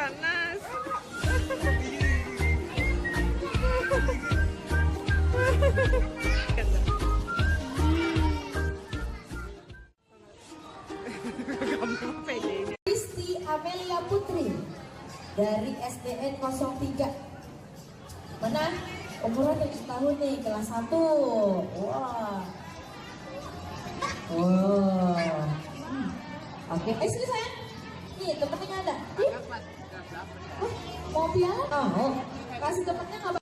panas. Kristi Amelia Putri dari SDN 03. Mana? Umuran 7 tahun nih, kelas 1. Wah. Wow. Oke, sini sayang. Nih, temennya ada. Mau piala? Oh, kasih temennya nggak?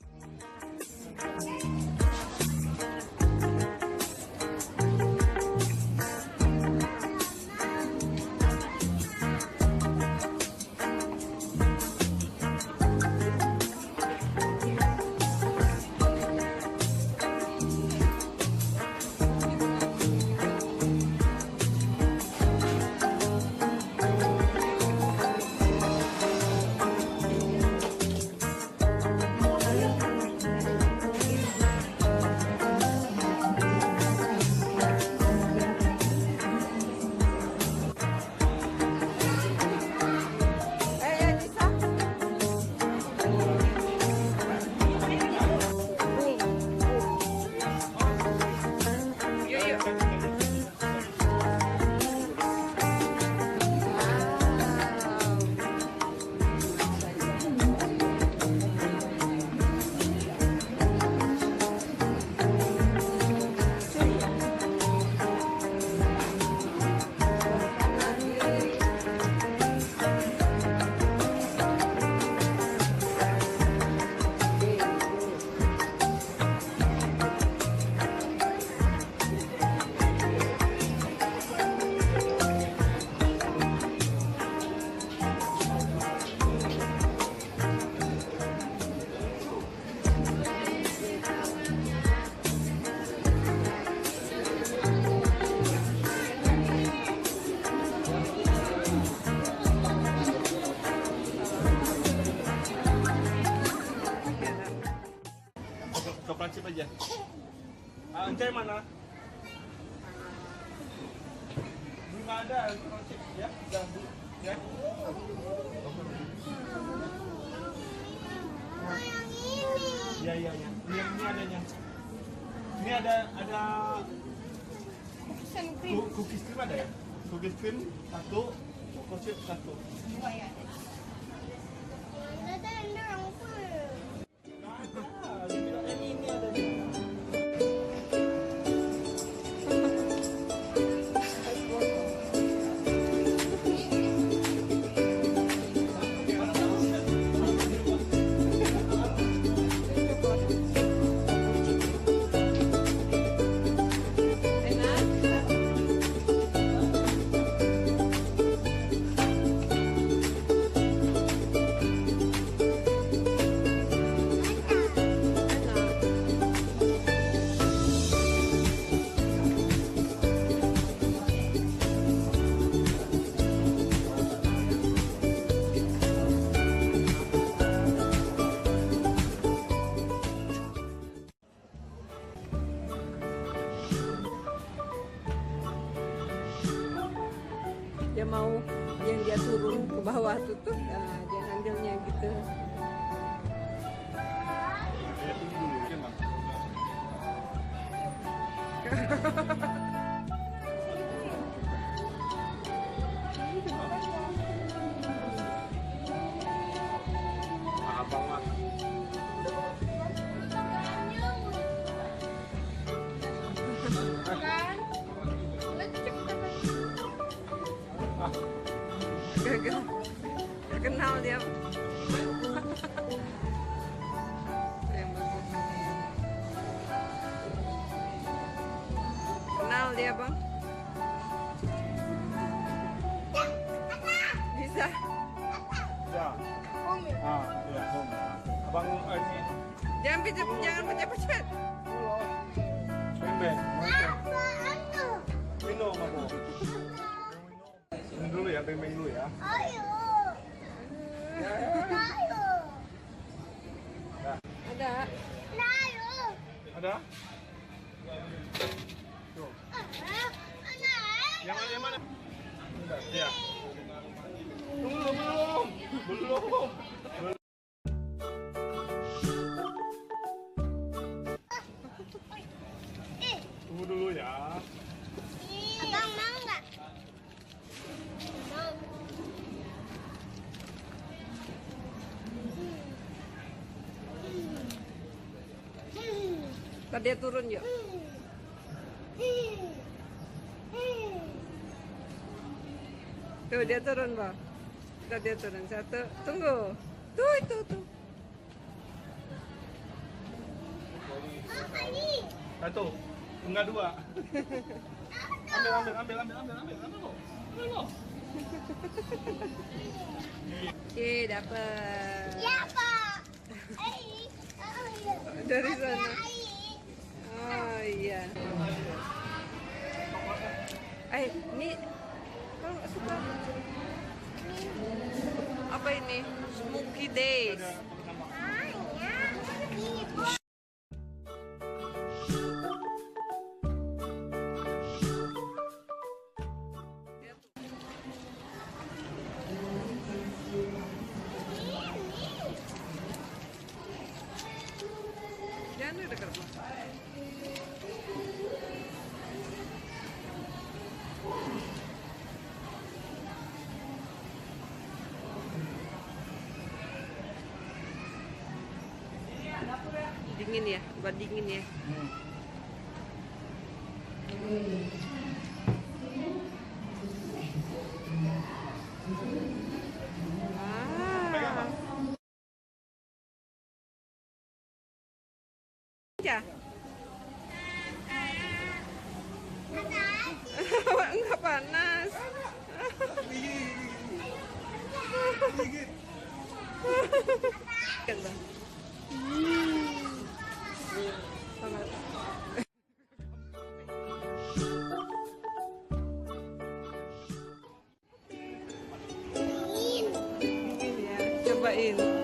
Coklat chip aja. Encai mana? Belum ada coklat chip ya? Udah ya. Yang ini. Iya. Ini adanya. Ini ada cookies cream ada ya? Cookies cream 1, coklat chip 1. Ada yang full. Ini ada. Dia mau yang dia turun ke bawah tuh, nah, dia ngambilnya gitu. Abang mah. Gak kenal dia. Yang bagus. Kenal dia bang? Bisa. Ya. Iya, home. Abang ini. Jangan pencet-pencet. Beng. Apa itu? Minum aku. Minum dulu ya, beng dulu ya. Ayo. Ada. Ada? Tuh. Yang mana? Iya. Tunggu belum. Belum. Tunggu dulu ya. Abang mau nggak? Mau. Ntar dia turun yuk. Tuh dia turun, Bang. Ntar dia turun. Satu, tunggu. Tuh, itu, tuh. Oh, kali. Satu. Enggak dua. Ambil lo. Oke, dapet. Ya, Pak. Ai. Oh, iya. Dari Ada sana. ai. Oh iya. Ini kalau nggak suka apa ini? Smoky Days. Ah, ya. Ini, Bu. Jangan dekat. Dingin ya, buat dingin ya. Ah. Ya. Enggak panas. Kan, Bang. Dingin ya, cobain.